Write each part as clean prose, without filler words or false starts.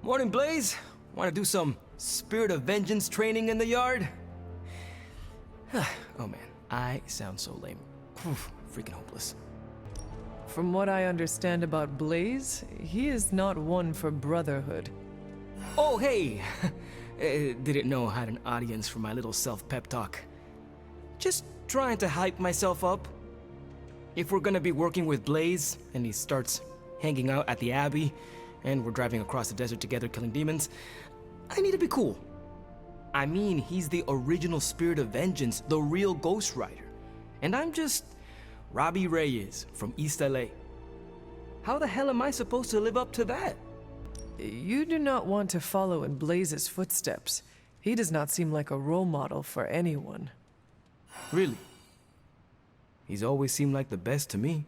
Morning, Blaze. Want to do some Spirit of Vengeance training in the yard? Oh man, I sound so lame. Freaking hopeless. From what I understand about Blaze, he is not one for brotherhood. Oh, hey! Didn't know I had an audience for my little self-pep talk. Just trying to hype myself up. If we're gonna be working with Blaze, and he starts hanging out at the Abbey, and we're driving across the desert together killing demons, I need to be cool. I mean, he's the original Spirit of Vengeance, the real Ghost Rider. And I'm just Robbie Reyes from East LA. How the hell am I supposed to live up to that? You do not want to follow in Blaze's footsteps. He does not seem like a role model for anyone. Really? He's always seemed like the best to me.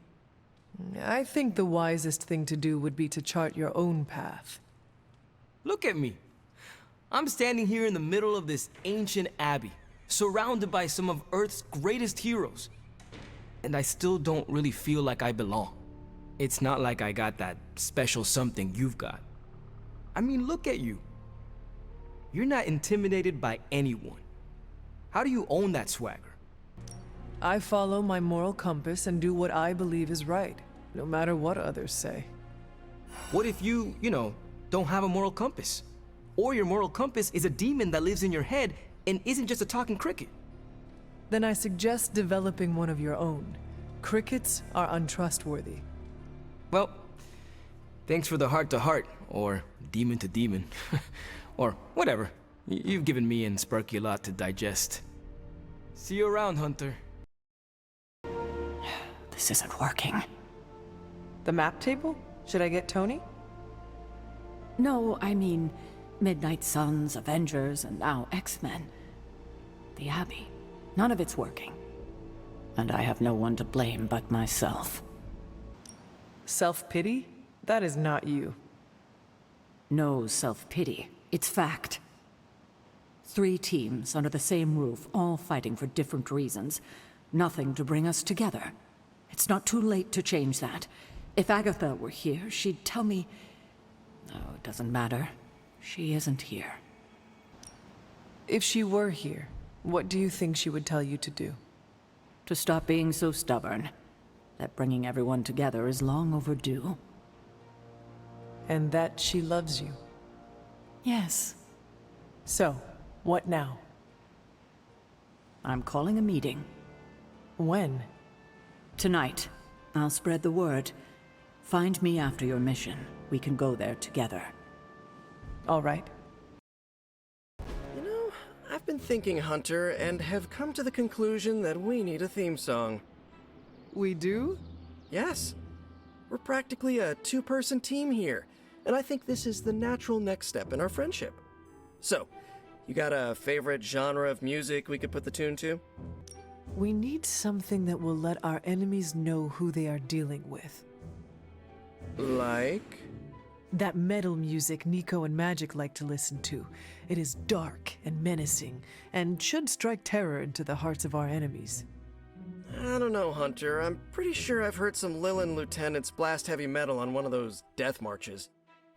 I think the wisest thing to do would be to chart your own path. Look at me. I'm standing here in the middle of this ancient abbey, surrounded by some of Earth's greatest heroes. And I still don't really feel like I belong. It's not like I got that special something you've got. I mean, look at you. You're not intimidated by anyone. How do you own that swagger? I follow my moral compass and do what I believe is right, no matter what others say. What if you don't have a moral compass? Or your moral compass is a demon that lives in your head and isn't just a talking cricket? Then I suggest developing one of your own. Crickets are untrustworthy. Well, thanks for the heart-to-heart, or demon-to-demon, or whatever. You've given me and Sparky a lot to digest. See you around, Hunter. This isn't working. The map table? Should I get Tony? No, I mean Midnight Suns, Avengers, and now X-Men. The Abbey. None of it's working. And I have no one to blame but myself. Self-pity? That is not you. No self-pity. It's fact. 3 teams under the same roof, all fighting for different reasons. Nothing to bring us together. It's not too late to change that. If Agatha were here, she'd tell me... No, it doesn't matter. She isn't here. If she were here, what do you think she would tell you to do? To stop being so stubborn. That bringing everyone together is long overdue. And that she loves you. Yes. So, what now? I'm calling a meeting. When? Tonight. I'll spread the word. Find me after your mission. We can go there together. All right. You know, I've been thinking, Hunter, and have come to the conclusion that we need a theme song. We do? Yes. We're practically a 2-person team here, and I think this is the natural next step in our friendship. So, you got a favorite genre of music we could put the tune to? We need something that will let our enemies know who they are dealing with. Like? That metal music Nico and Magic like to listen to. It is dark and menacing, and should strike terror into the hearts of our enemies. I don't know, Hunter. I'm pretty sure I've heard some Lilin lieutenants blast heavy metal on one of those death marches.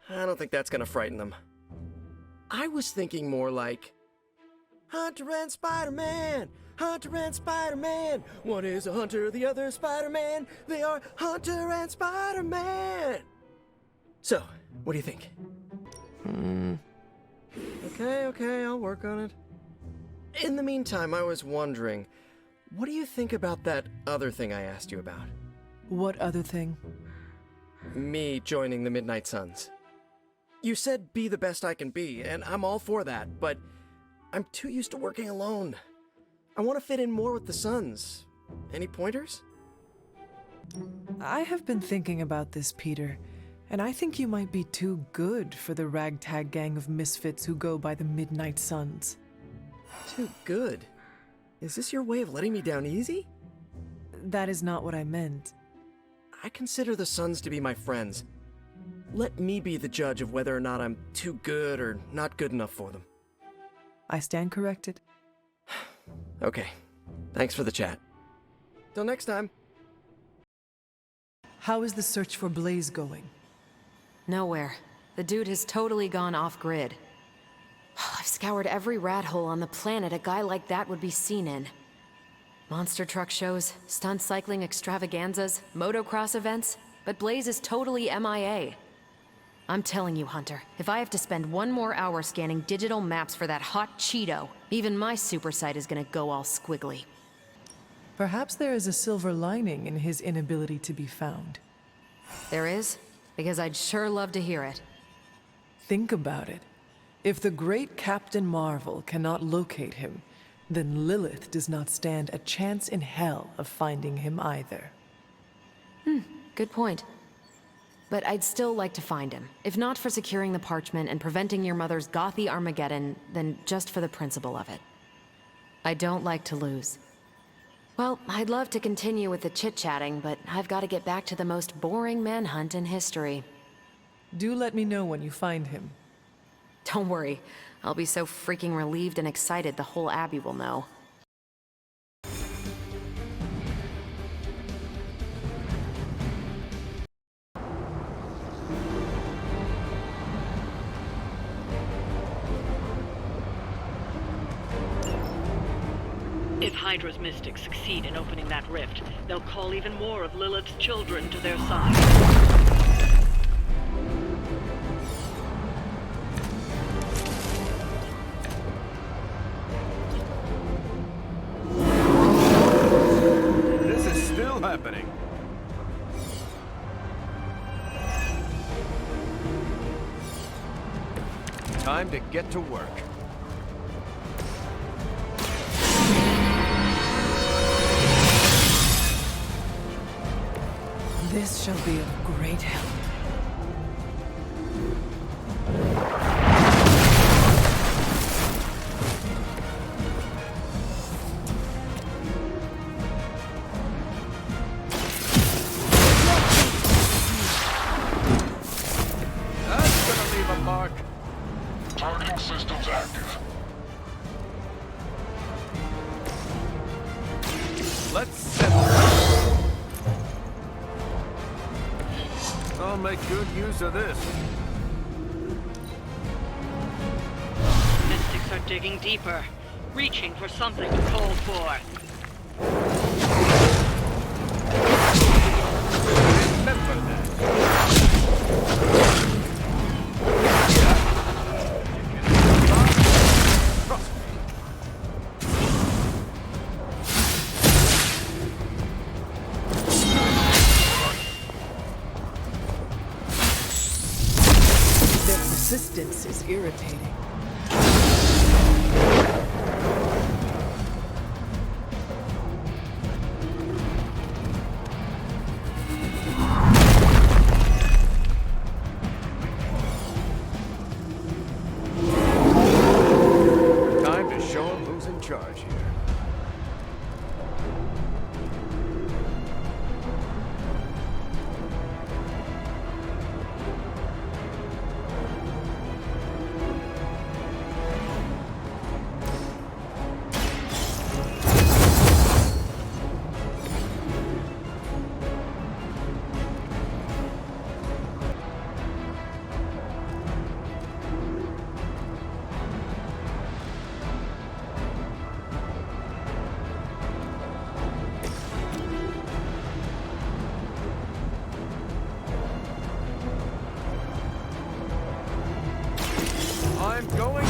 I don't think that's gonna frighten them. I was thinking more like... Hunter and Spider-Man! Hunter and Spider-Man! One is a hunter, the other Spider-Man! They are Hunter and Spider-Man! So, what do you think? Okay, I'll work on it. In the meantime, I was wondering, what do you think about that other thing I asked you about? What other thing? Me joining the Midnight Suns. You said be the best I can be, and I'm all for that, but I'm too used to working alone. I want to fit in more with the Suns. Any pointers? I have been thinking about this, Peter, and I think you might be too good for the ragtag gang of misfits who go by the Midnight Suns. Too good? Is this your way of letting me down easy? That is not what I meant. I consider the Suns to be my friends. Let me be the judge of whether or not I'm too good or not good enough for them. I stand corrected. Okay. Thanks for the chat. Till next time. How is the search for Blaze going? Nowhere. The dude has totally gone off-grid. I've scoured every rat hole on the planet a guy like that would be seen in. Monster truck shows, stunt cycling extravaganzas, motocross events, but Blaze is totally MIA. I'm telling you, Hunter, if I have to spend one more hour scanning digital maps for that hot Cheeto, even my super sight is gonna go all squiggly. Perhaps there is a silver lining in his inability to be found. There is? Because I'd sure love to hear it. Think about it. If the great Captain Marvel cannot locate him, then Lilith does not stand a chance in hell of finding him either. Good point. But I'd still like to find him. If not for securing the parchment and preventing your mother's gothy Armageddon, then just for the principle of it. I don't like to lose. Well, I'd love to continue with the chit-chatting, but I've got to get back to the most boring manhunt in history. Do let me know when you find him. Don't worry. I'll be so freaking relieved and excited the whole Abbey will know. If Hydra's mystics succeed in opening that rift, they'll call even more of Lilith's children to their side. This is still happening. Time to get to work. This shall be of great help. That's gonna leave a mark. Targeting systems active. Let's settle. I'll make good use of this. Mystics are digging deeper, reaching for something to call for. Remember that. Trust me. Their persistence is irritating. Time to show them who's in charge here. I'm going.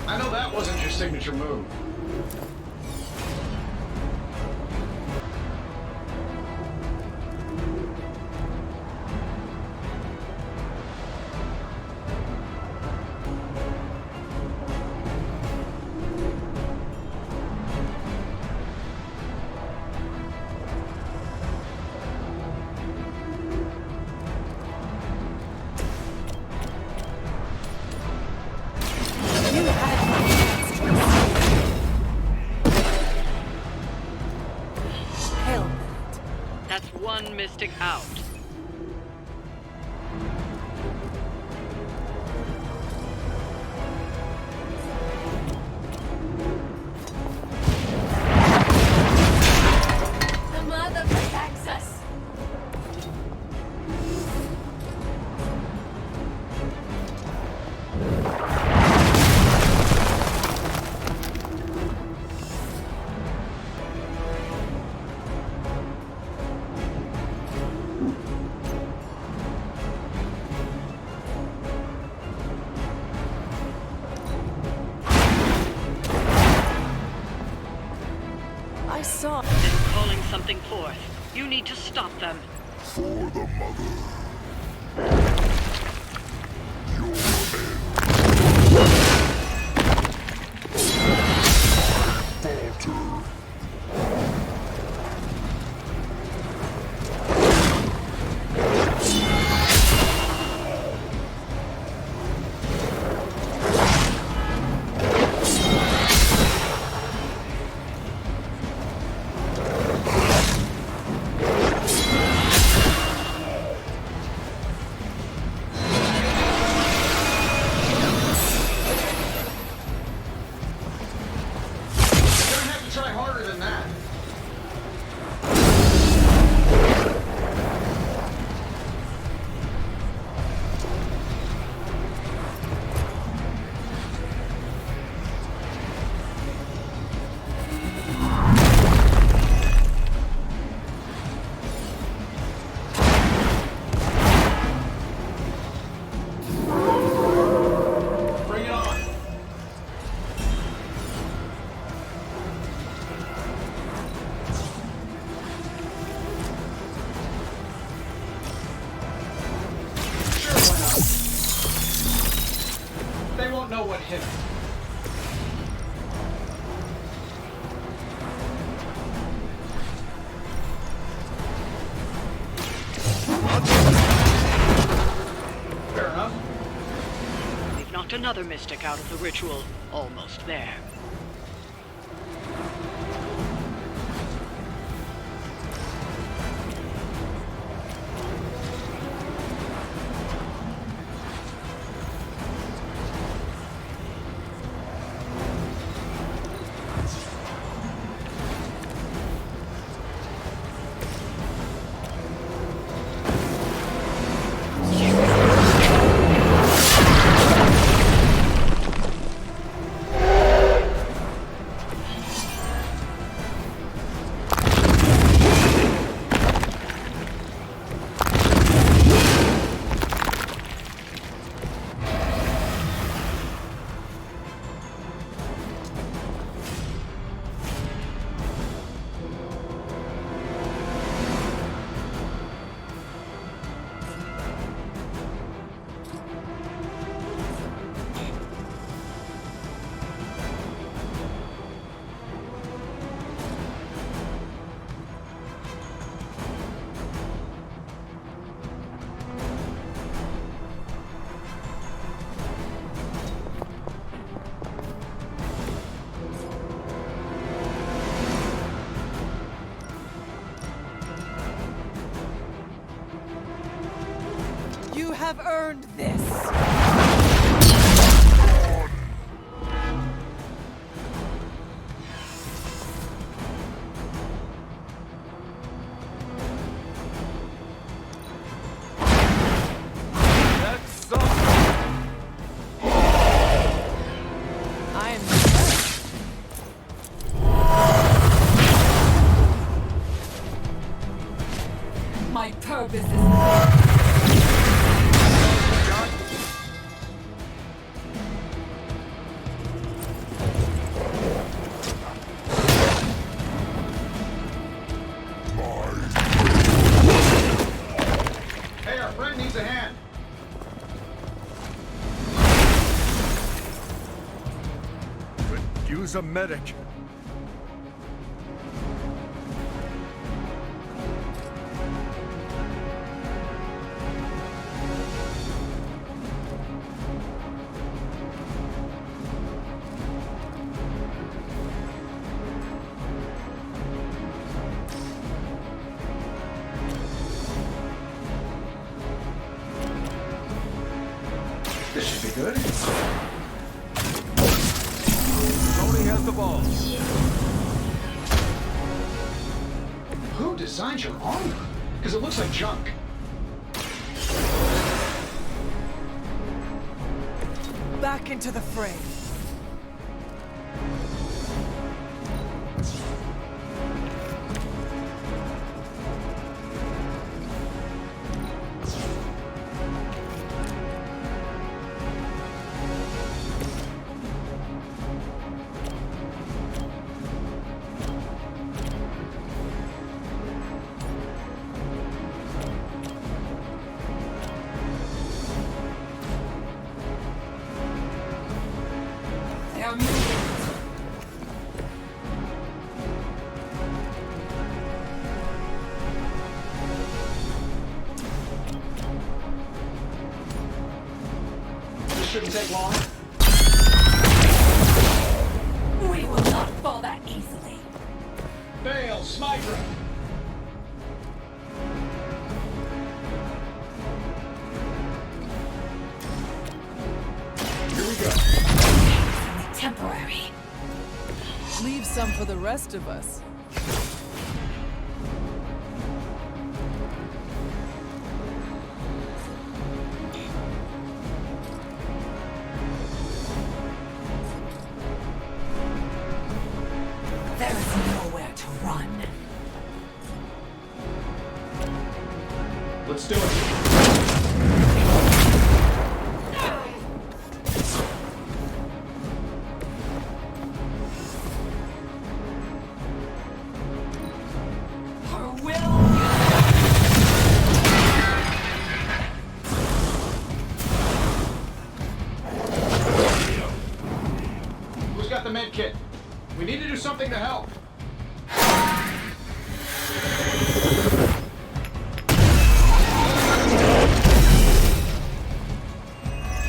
I know that wasn't your signature move. You had my chance to Hell with it. That's one mystic out. The mother protects us. something forth. You need to stop them. For the mother. Falter. Try harder than that. Bring it on. They won't know what hit them. Fair enough. We've knocked another mystic out of the ritual. Almost there. You have earned this. That's something. I am impressed. My purpose is Hey, our friend needs a hand. Could use a medic. This should be good. Tony has the ball. Who designed your armor? Because it looks like junk. back into the fray. shouldn't take long. We will not fall that easily. Bale, Smydra. Here we go. Only temporary. Leave some for the rest of us. There is nowhere to run. Let's do it. Her will. Who's got the med kit? We need to do something to help.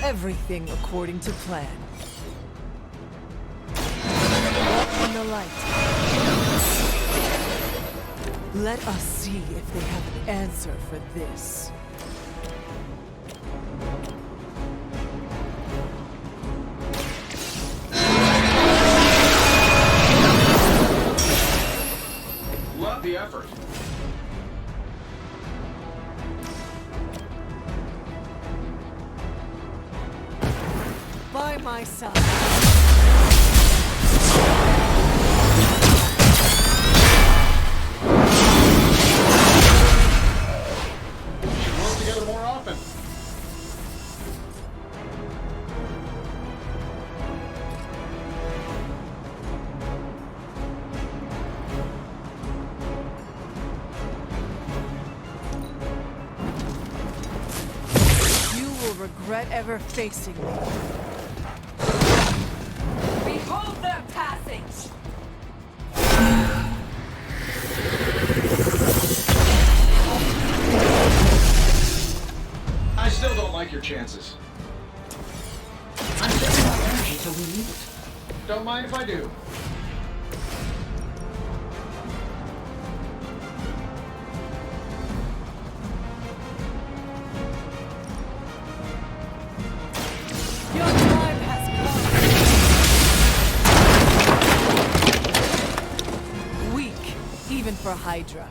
Everything according to plan. Walk in the light. Let us see if they have an answer for this. Love the effort. By my side. We should work together more often. You will regret ever facing me. Behold their passage! I still don't like your chances. I'm saving my energy till we need it. Don't mind if I do. Your time has come. Weak, even for Hydra.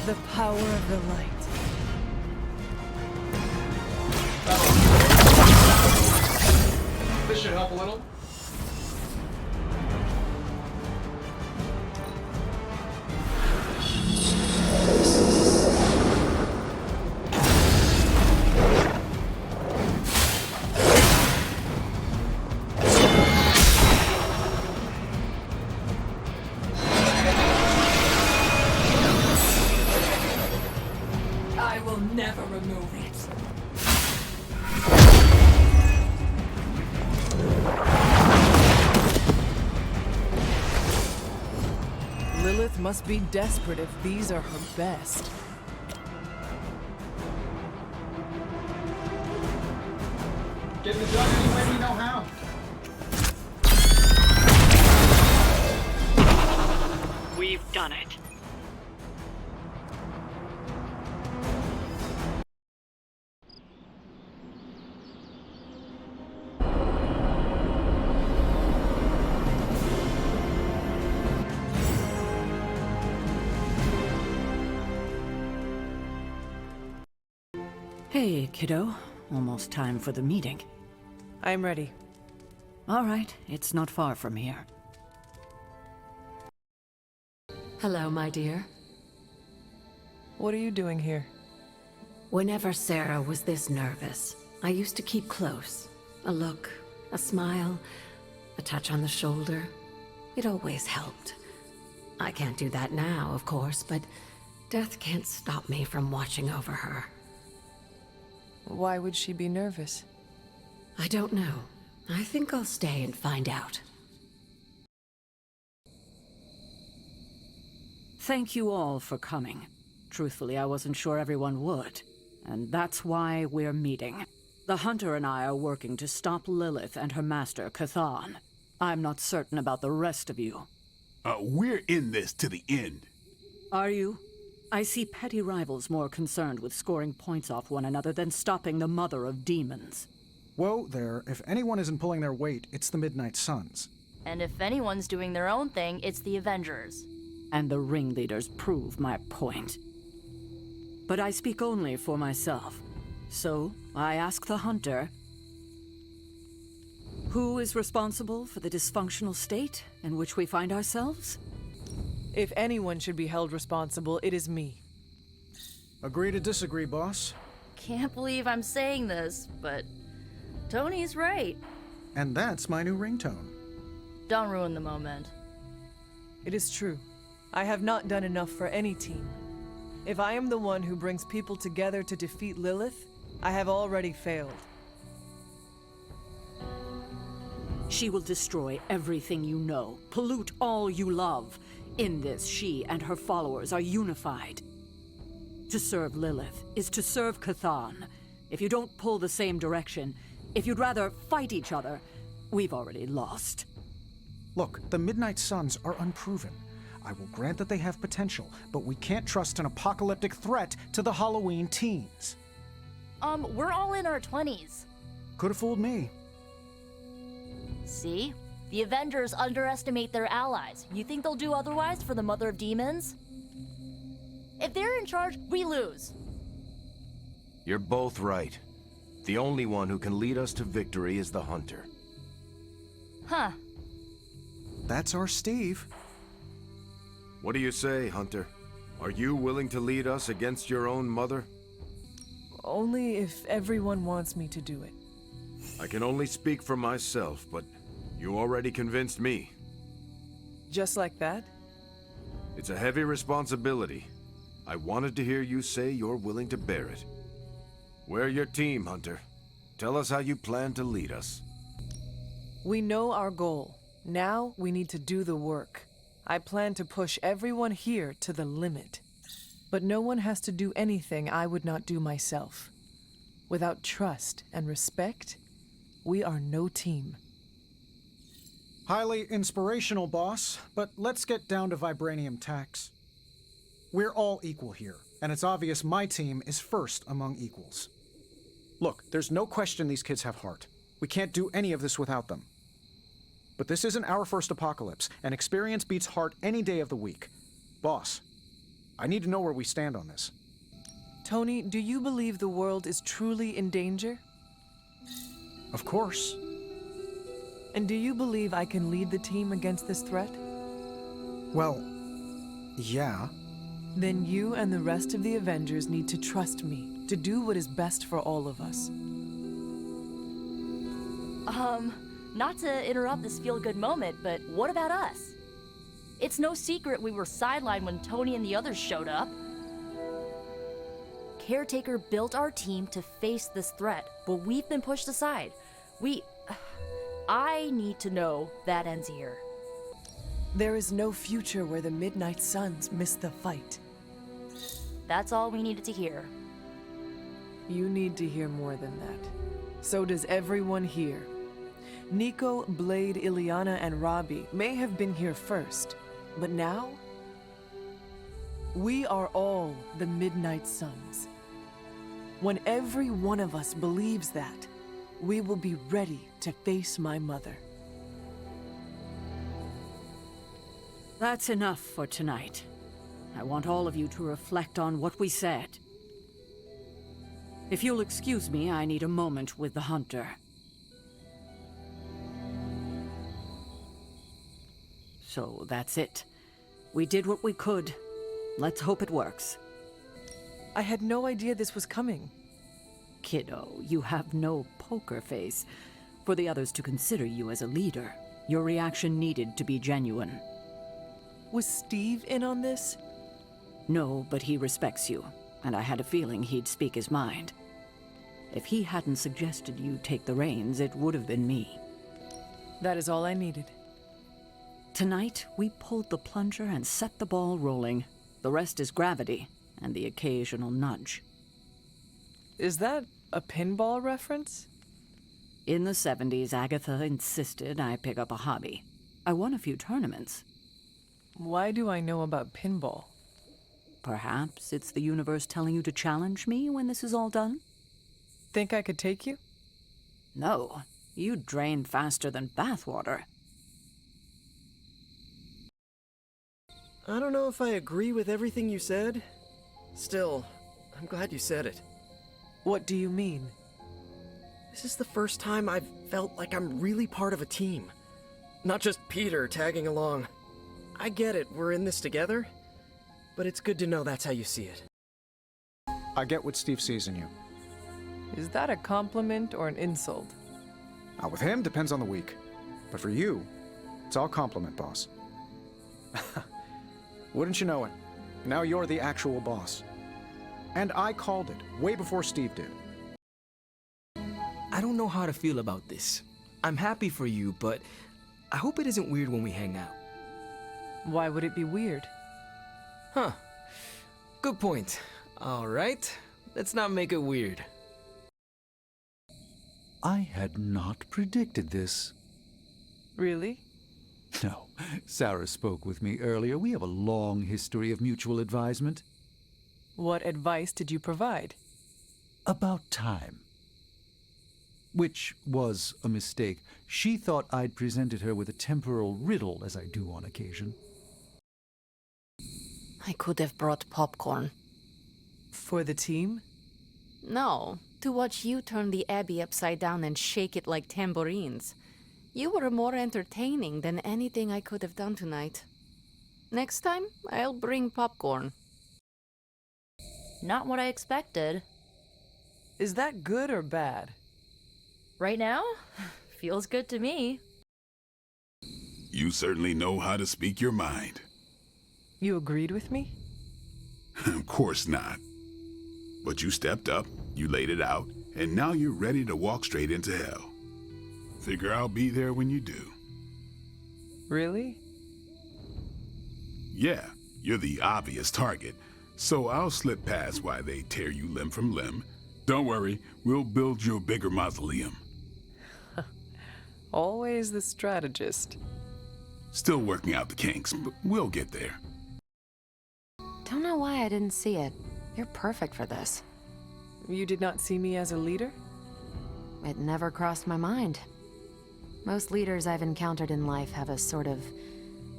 The power of the light. This should help a little. I will never remove it. Lilith must be desperate if these are her best. Getting it done any way we know how. We've done it. Hey, kiddo. Almost time for the meeting. I'm ready. All right, it's not far from here. Hello, my dear. What are you doing here? Whenever Sarah was this nervous, I used to keep close. A look, a smile, a touch on the shoulder. It always helped. I can't do that now, of course, but death can't stop me from watching over her. Why would she be nervous? I don't know. I think I'll stay and find out. Thank you all for coming. Truthfully, I wasn't sure everyone would. And that's why we're meeting. The Hunter and I are working to stop Lilith and her master, Cathan. I'm not certain about the rest of you. We're in this to the end. Are you? I see petty rivals more concerned with scoring points off one another than stopping the mother of demons. Whoa there, if anyone isn't pulling their weight, it's the Midnight Suns. And if anyone's doing their own thing, it's the Avengers. And the ringleaders prove my point. But I speak only for myself. So, I ask the Hunter, who is responsible for the dysfunctional state in which we find ourselves? If anyone should be held responsible, it is me. Agree to disagree, boss. Can't believe I'm saying this, but Tony's right. And that's my new ringtone. Don't ruin the moment. It is true. I have not done enough for any team. If I am the one who brings people together to defeat Lilith, I have already failed. She will destroy everything you know, pollute all you love. In this, she and her followers are unified. To serve Lilith is to serve Cathan. If you don't pull the same direction, if you'd rather fight each other, we've already lost. Look, the Midnight Suns are unproven. I will grant that they have potential, but we can't trust an apocalyptic threat to the Halloween teens. We're all in our 20s. Could have fooled me. See? The Avengers underestimate their allies. You think they'll do otherwise for the Mother of Demons? If they're in charge, we lose. You're both right. The only one who can lead us to victory is the Hunter. Huh. That's our Steve. What do you say, Hunter? Are you willing to lead us against your own mother? Only if everyone wants me to do it. I can only speak for myself, but you already convinced me. Just like that? It's a heavy responsibility. I wanted to hear you say you're willing to bear it. We're your team, Hunter. Tell us how you plan to lead us. We know our goal. Now we need to do the work. I plan to push everyone here to the limit. But no one has to do anything I would not do myself. Without trust and respect, we are no team. Highly inspirational, boss, but let's get down to vibranium tax. We're all equal here, and it's obvious my team is first among equals. Look, there's no question these kids have heart. We can't do any of this without them. But this isn't our first apocalypse, and experience beats heart any day of the week. Boss, I need to know where we stand on this. Tony, do you believe the world is truly in danger? Of course. And do you believe I can lead the team against this threat? Well, yeah. Then you and the rest of the Avengers need to trust me to do what is best for all of us. Not to interrupt this feel-good moment, but what about us? It's no secret we were sidelined when Tony and the others showed up. Caretaker built our team to face this threat, but we've been pushed aside. I need to know that ends here. There is no future where the Midnight Suns miss the fight. That's all we needed to hear. You need to hear more than that. So does everyone here. Nico, Blade, Ileana, and Robbie may have been here first, but now, we are all the Midnight Suns. When every one of us believes that, we will be ready to face my mother. That's enough for tonight. I want all of you to reflect on what we said. If you'll excuse me, I need a moment with the Hunter. So that's it. We did what we could. Let's hope it works. I had no idea this was coming. Kiddo, you have no poker face. For the others to consider you as a leader, your reaction needed to be genuine. Was Steve in on this? No, but he respects you, and I had a feeling he'd speak his mind. If he hadn't suggested you take the reins, it would have been me. That is all I needed. Tonight, we pulled the plunger and set the ball rolling. The rest is gravity, and the occasional nudge. Is that a pinball reference? In the 70s, Agatha insisted I pick up a hobby. I won a few tournaments. Why do I know about pinball? Perhaps it's the universe telling you to challenge me when this is all done? Think I could take you? No, you drain faster than bathwater. I don't know if I agree with everything you said. Still, I'm glad you said it. What do you mean? This is the first time I've felt like I'm really part of a team. Not just Peter tagging along. I get it, we're in this together. But it's good to know that's how you see it. I get what Steve sees in you. Is that a compliment or an insult? With him, depends on the week. But for you, it's all compliment, boss. Wouldn't you know it? Now you're the actual boss. And I called it, way before Steve did. I don't know how to feel about this. I'm happy for you, but I hope it isn't weird when we hang out. Why would it be weird? Huh. Good point. All right. Let's not make it weird. I had not predicted this. Really? No. Sarah spoke with me earlier. We have a long history of mutual advisement. What advice did you provide? About time. Which was a mistake. She thought I'd presented her with a temporal riddle, as I do on occasion. I could have brought popcorn. For the team? No, to watch you turn the Abbey upside down and shake it like tambourines. You were more entertaining than anything I could have done tonight. Next time, I'll bring popcorn. Not what I expected. Is that good or bad? Right now? Feels good to me. You certainly know how to speak your mind. You agreed with me? Of course not. But you stepped up, you laid it out, and now you're ready to walk straight into hell. Figure I'll be there when you do. Really? Yeah, you're the obvious target, so I'll slip past why they tear you limb from limb. Don't worry, we'll build you a bigger mausoleum. Always the strategist. Still working out the kinks, but we'll get there. Don't know why I didn't see it. You're perfect for this. You did not see me as a leader? It never crossed my mind. Most leaders I've encountered in life have a sort of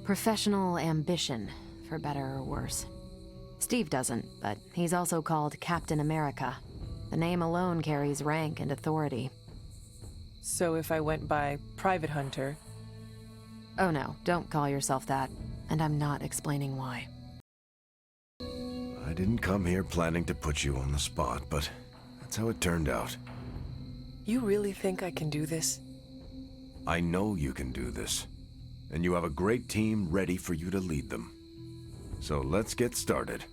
professional ambition, for better or worse. Steve doesn't, but he's also called Captain America. The name alone carries rank and authority. So if I went by Private Hunter... Oh no, don't call yourself that. And I'm not explaining why. I didn't come here planning to put you on the spot, but that's how it turned out. You really think I can do this? I know you can do this, and you have a great team ready for you to lead them. So let's get started.